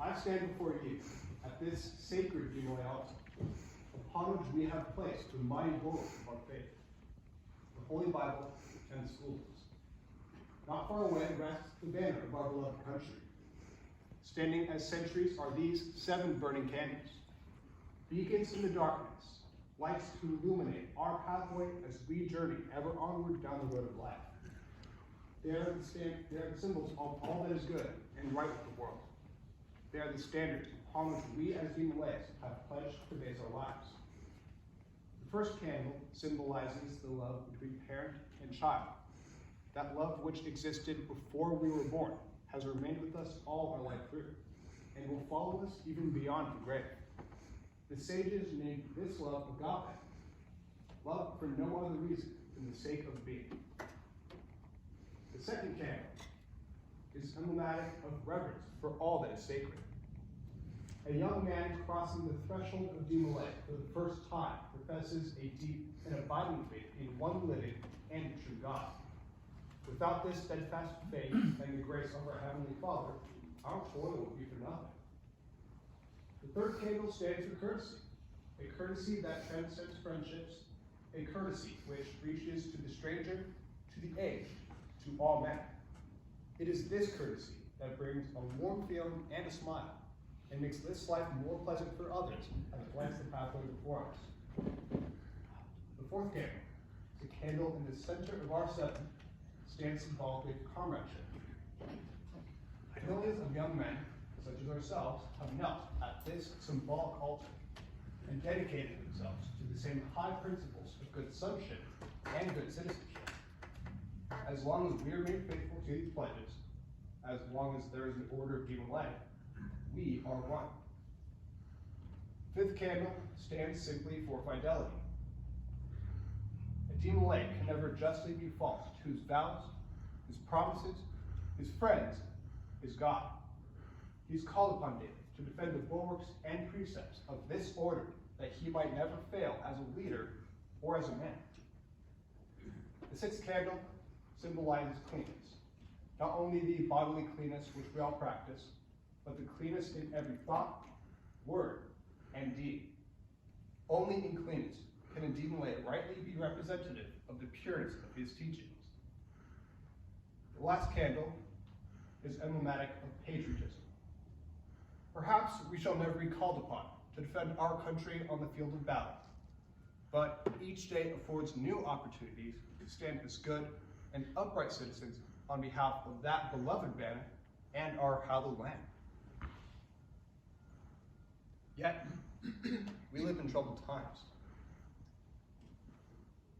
I stand before you at this sacred DeMolay altar, upon which we have placed the mighty bulwark of our faith, the Holy Bible and the school books. Not far away rests the banner of our beloved country. Standing as sentries are these 7 burning candles, beacons in the darkness, lights to illuminate our pathway as we journey ever onward down the road of life. They are the symbols of all that is good and right with the world. They are the standards upon which we as DeMolays have pledged to base our lives. The first candle symbolizes the love between parent and child. That love which existed before we were born has remained with us all our life through, and will follow us even beyond the grave. The sages named this love agape, love for no other reason than the sake of being. The second candle is emblematic of reverence for all that is sacred. A young man crossing the threshold of DeMolay for the first time professes a deep and abiding faith in one living and true God. Without this steadfast faith and the grace of our Heavenly Father, our toil would be for nothing. The third candle stands for courtesy, a courtesy that transcends friendships, a courtesy which reaches to the stranger, to the aged, to all men. It is this courtesy that brings a warm feeling and a smile, and makes this life more pleasant for others as it lights the pathway before us. The fourth candle is a candle in the center of our 7, stands symbolically for comradeship. Millions of young men, such as ourselves, have knelt at this symbolic altar and dedicated themselves to the same high principles of good sonship and good citizenship. As long as we remain faithful to these pledges, as long as there is an order of DeMolay, we are one. Fifth candle stands simply for fidelity. A DeMolay can never justly be false to his vows, his promises, his friends, his God. He's called upon David to defend the bulwarks and precepts of this order, that he might never fail as a leader or as a man. The sixth candle symbolizes cleanness. Not only the bodily cleanness which we all practice, but the cleanness in every thought, word, and deed. Only in cleanness can a DeMolay rightly be representative of the pureness of his teachings. The last candle is emblematic of patriotism. Perhaps we shall never be called upon to defend our country on the field of battle, but each day affords new opportunities to stand as good and upright citizens on behalf of that beloved banner and our hallowed land. Yet, we live in troubled times.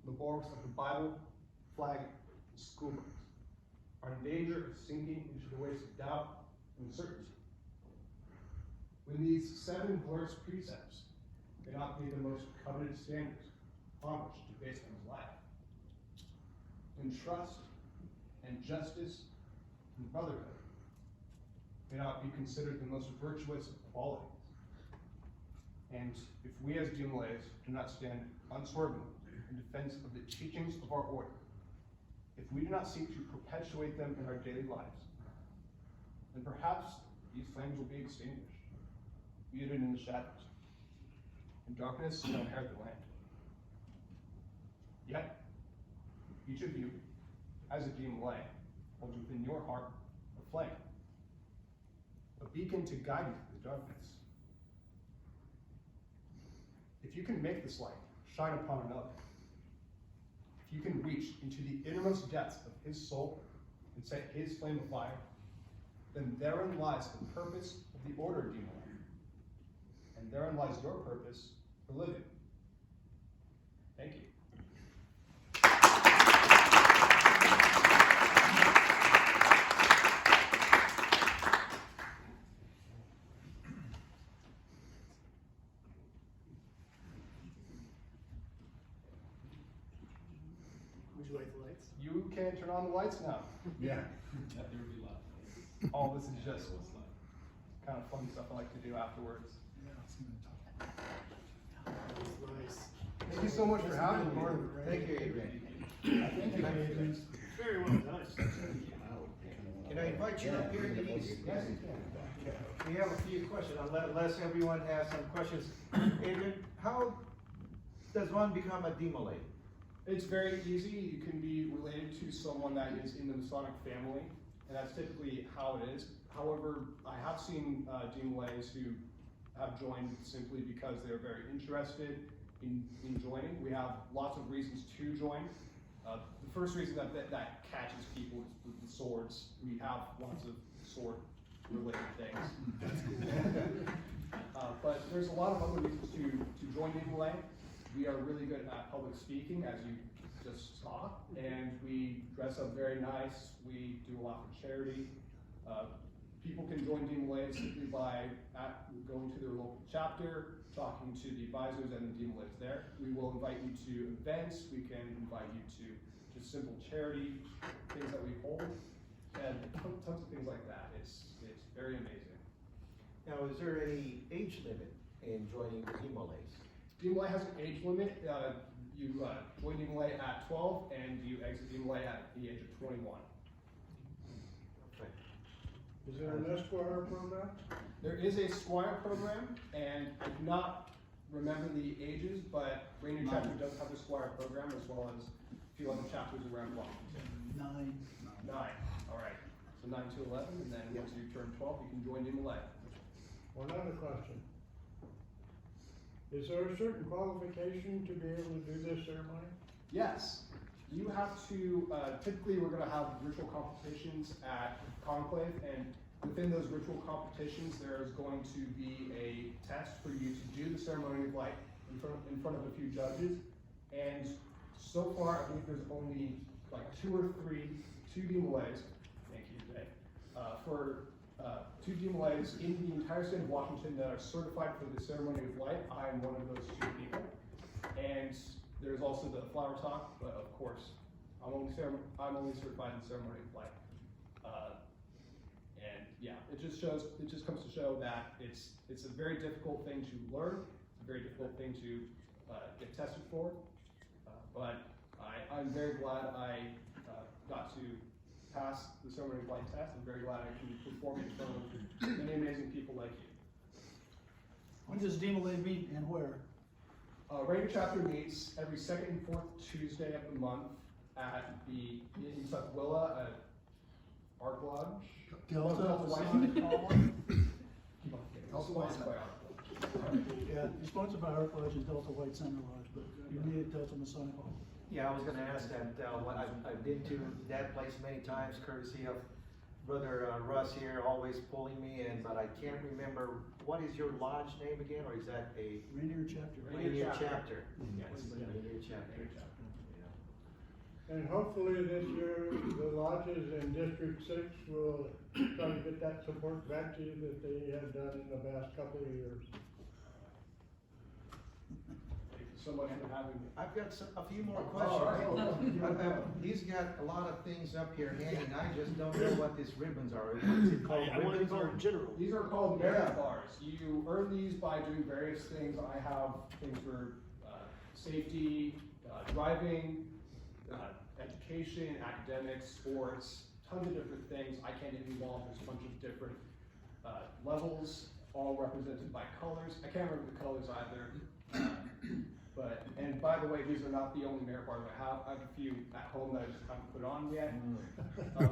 The bulwarks of the Bible, flag, and school books are in danger of sinking into the waves of doubt and uncertainty. When these 7 glorious precepts may not be the most coveted standards upon which to base one's life, when trust and justice and brotherhood may not be considered the most virtuous of qualities, and if we as DeMolays do not stand unswervingly in defense of the teachings of our order, if we do not seek to perpetuate them in our daily lives, then perhaps these flames will be extinguished, muted in the shadows, and darkness shall inherit the land. Yet, each of you, as a DeMolay, holds within your heart a flame, a beacon to guide you through the darkness. If you can make this light shine upon another, if you can reach into the innermost depths of his soul and set his flame afire, then therein lies the purpose of the order of DeMolay, and therein lies your purpose for living. Thank you. Would you like the lights? You can turn on the lights now. Yeah. There would be love. All this is just kind of fun stuff I like to do afterwards. Nice. Thank you so much for having me. Thank you, Adrian. Thank you, Adrian. Very well done. And I invite you up here, Denise. Yes, you can. We have a few questions, unless everyone has some questions. Adrian, how does one become a DeMolay? It's very easy. You can be related to someone that is in the Masonic family, and that's typically how it is. However, I have seen DeMolays who have joined simply because they're very interested in joining. We have lots of reasons to join. The first reason that catches people is with the swords. We have lots of sword-related things. But there's a lot of other reasons to join DeMolay. We are really good at public speaking, as you just saw, and we dress up very nice. We do a lot for charity. People can join DeMolay simply by going to their local chapter, talking to the advisors and the DeMolays there. We will invite you to events. We can invite you to just simple charity things that we hold, and tons of things like that. It's very amazing. Now, is there any age limit in joining the DeMolays? DeMolay has an age limit. You join DeMolay at 12 and you exit DeMolay at the age of 21. Okay. Is there an Esquire program? There is a Squire program, and I do not remember the ages, but Rainier Chapter does have a Squire program as well as a few other chapters around Washington. 9. 9, all right. So 9 to 11, and then once you turn 12, you can join DeMolay. One other question. Is there a certain qualification to be able to do this ceremony? Yes, you have to, typically we're gonna have ritual competitions at Conclave, and within those ritual competitions, there's going to be a test for you to do the ceremony of light in front of a few judges. And so far, I think there's only like 2 or 3 DeMolays, thank you today, for 2 DeMolays in the entire state of Washington that are certified for the ceremony of light. I am one of those 2 people. And there's also the flower talk, but of course, I'm only certified in the ceremony of light. And yeah, it just comes to show that it's a very difficult thing to learn. It's a very difficult thing to get tested for. But I'm very glad I got to pass the ceremony of light test. I'm very glad I can perform in front of many amazing people like you. When does DeMolay meet and where? Rainier Chapter meets every second and fourth Tuesday of the month in Tukwila at Ark Lodge. Delta, Wyoming. Sonic Hall. Also sponsored by Ark Lodge. Yeah, it's sponsored by Ark Lodge and Delta White Center Lodge, but you need it Delta Masonic Hall. Yeah, I was gonna ask that, I've been to that place many times, courtesy of Brother Russ here, always pulling me in, but I can't remember, what is your lodge name again, or is that a? Rainier Chapter. Rainier Chapter. Yes. Rainier Chapter. Rainier Chapter. And hopefully this year, the lodges in District 6 will try to get that support back to you that they have done in the past couple of years. Thank you so much for having me. I've got a few more All questions. right. He's got a lot of things up here hanging, I just don't know what these ribbons are. What's it called? I want to Ribbons go or- in general. These are called merit Yeah. bars. You earn these by doing various things. I have things for safety, driving, education, academics, sports, tons of different things. I can't get involved. There's a bunch of different levels, all represented by colors. I can't remember the colors either. And by the way, these are not the only merit bars I have. I have a few at home that I just haven't put on yet.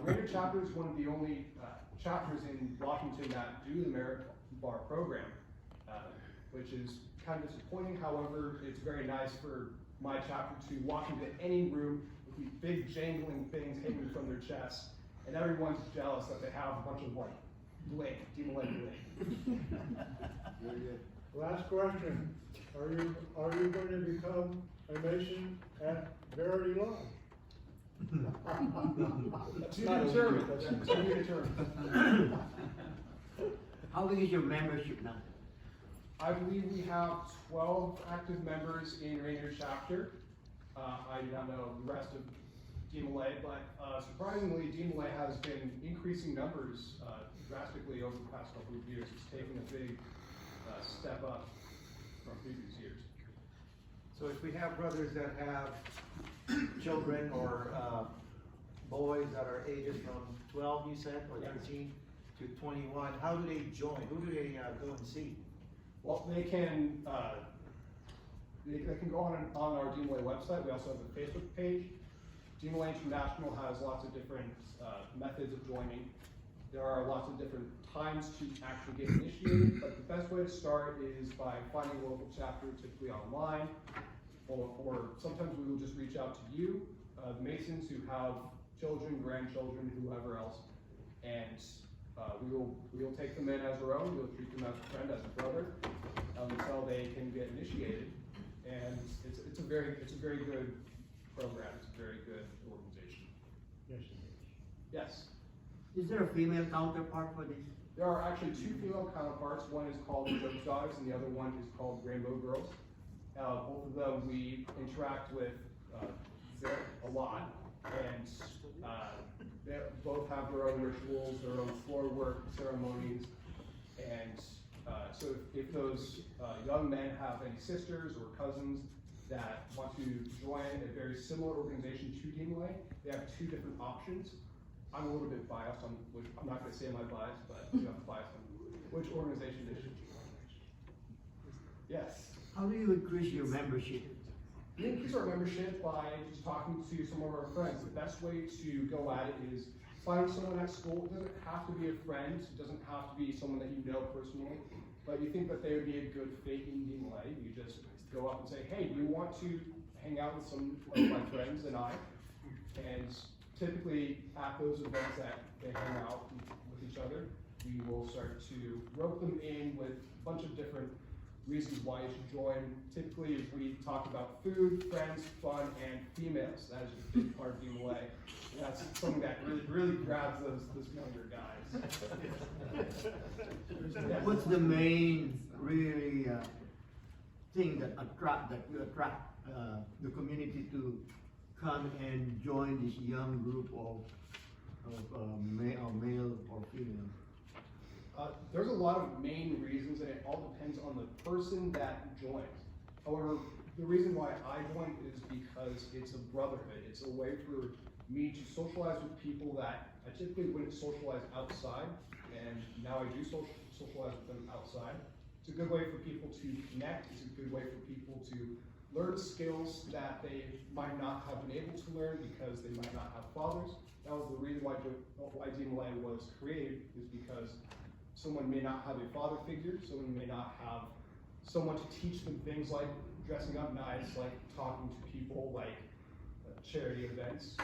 Rainier Chapter is one of the only chapters in Washington that do the merit bar program, which is kind of disappointing. However, it's very nice for my chapter to walk into any room with these big jangling things hanging from their chests, and everyone's jealous that they have a bunch of like bling, DeMolay bling. Last question. Are you going to become a Mason at Verity Lodge? To be determined. To be determined. How big is your membership now? I believe we have 12 active members in Rainier Chapter. I do not know the rest of DeMolay, but surprisingly, DeMolay has been increasing numbers drastically over the past couple of years. It's taken a big step up from previous years. So if we have brothers that have children or boys that are ages from 12, you said, or 13 to 21, how do they join? Who do they go and see? Well, they can go on our DeMolay website. We also have a Facebook page. DeMolay International has lots of different methods of joining. There are lots of different times to actually get initiated, but the best way to start is by finding a local chapter, typically online, or sometimes we will just reach out to you, the Masons who have children, grandchildren, whoever else, and we will take them in as our own. We'll treat them as a friend, as a brother, until they can get initiated. And it's a very good program. It's a very good organization. Yes, it is. Yes. Is there a female counterpart for this? There are actually two female counterparts. One is called Joe's Daughters, and the other one is called Rainbow Girls. Both of them we interact with a lot, and they both have their own rituals, their own floor work ceremonies, and so if those young men have any sisters or cousins that want to join a very similar organization to DeMolay, they have two different options. I'm a little bit biased on which, I'm not going to say my bias, but you have to bias on which organization they should join. Yes. How do you increase your membership? We increase our membership by just talking to some of our friends. The best way to go at it is find someone at school. It doesn't have to be a friend. It doesn't have to be someone that you know personally, but you think that they would be a good fit in DeMolay. You just go up and say, hey, do you want to hang out with some of my friends and I? And typically at those events that they hang out with each other, we will start to rope them in with a bunch of different reasons why you should join. Typically, we talk about food, friends, fun, and females. That is a big part of DeMolay. And that's something that really grabs those younger guys. Yes. What's the main really thing that you attract the community to come and join this young group of male or female? There's a lot of main reasons, and it all depends on the person that joins. However, the reason why I joined is because it's a brotherhood. It's a way for me to socialize with people that I typically wouldn't socialize outside, and now I do socialize with them outside. It's a good way for people to connect. It's a good way for people to learn skills that they might not have been able to learn because they might not have fathers. That was the reason why DeMolay was created, is because someone may not have a father figure, someone may not have someone to teach them things like dressing up nice, like talking to people, like charity events.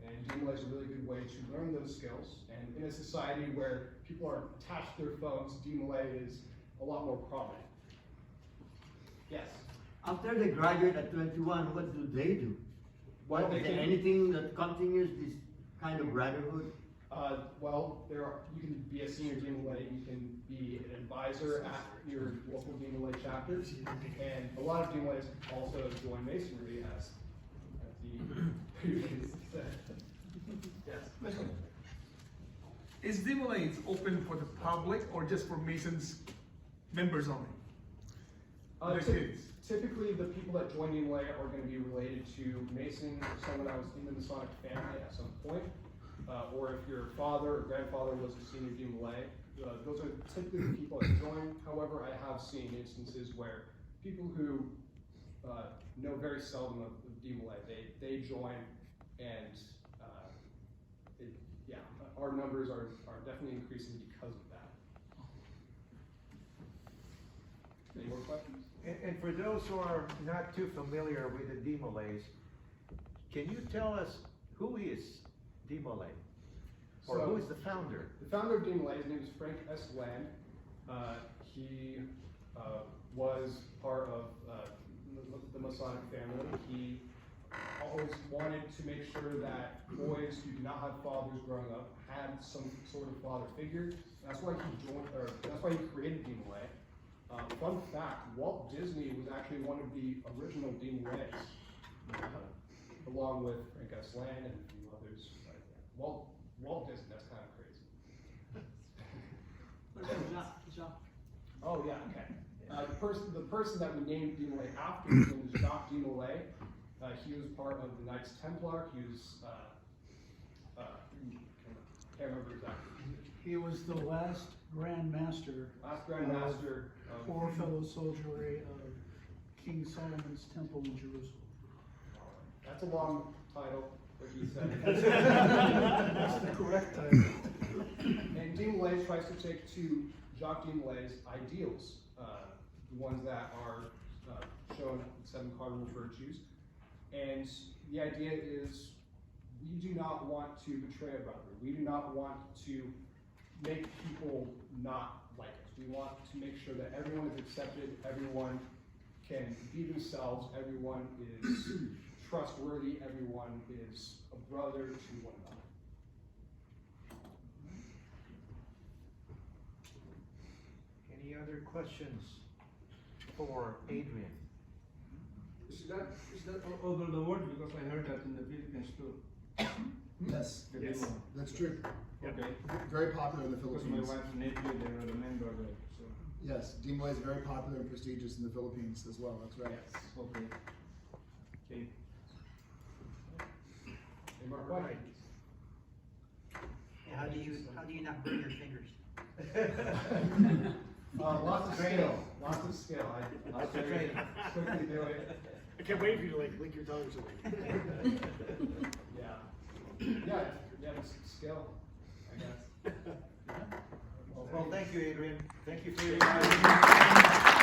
And DeMolay is a really good way to learn those skills. And in a society where people are attached to their phones, DeMolay is a lot more prominent. Yes? After they graduate at 21, what do they do? Well, Is there anything that continues this kind of brotherhood? Well, you can be a senior DeMolay, you can be an advisor at your local DeMolay chapter, and a lot of DeMolays also join Masonry, as the previous said. Yes. Is DeMolay open for the public or just for Masons members only? The kids. Typically, the people that join DeMolay are going to be related to Mason, someone that was in the Masonic family at some point. Or if your father or grandfather was a senior DeMolay, those are typically the people that join. However, I have seen instances where people who know very seldom of DeMolay, they join, and our numbers are definitely increasing because of that. Any more questions? And for those who are not too familiar with the DeMolays, can you tell us who is DeMolay? Or So, who is the founder? The founder of DeMolay, his name is Frank S. Land. He was part of the Masonic family. He always wanted to make sure that boys who do not have fathers growing up had some sort of father figure. That's why he joined, or that's why he created DeMolay. Fun fact: Walt Disney was actually one of the original DeMolays, along with Frank S. Land and a few others. Walt Disney, that's kind of crazy. Oh yeah, okay. The person that we named DeMolay after, his name is Jacques DeMolay. He was part of the Knights Templar. He was can't remember exactly. He was the last Grand Master. Last Grand Master of. Four fellow soldiery of King Solomon's temple in Jerusalem. That's a long title, but he said. That's the correct title. And DeMolay tries to take to Jacques DeMolay's ideals, the ones that are shown in 7 cardinal virtues. And the idea is we do not want to betray a brother. We do not want to make people not like us. We want to make sure that everyone is accepted, everyone can be themselves, everyone is trustworthy, everyone is a brother to one another. Any other questions for Adrian? Is that all over the world? Because I heard that in the Philippines too. Yes, The Yes. demo. that's true. Okay. Very popular in the Because my Philippines. wife's nephew, they were the member of it, so. Yes, DeMolay is very popular and prestigious in the Philippines as well, that's right. Yes. Okay. Okay. Any more questions? How do you not burn your fingers? Lots of skill, lots of skill. Lots of training. Quickly do it. I can't wait for you to like lick your tongue or something. Yeah, it's skill, I guess. Well, thank you, Adrian. Thank you for your time.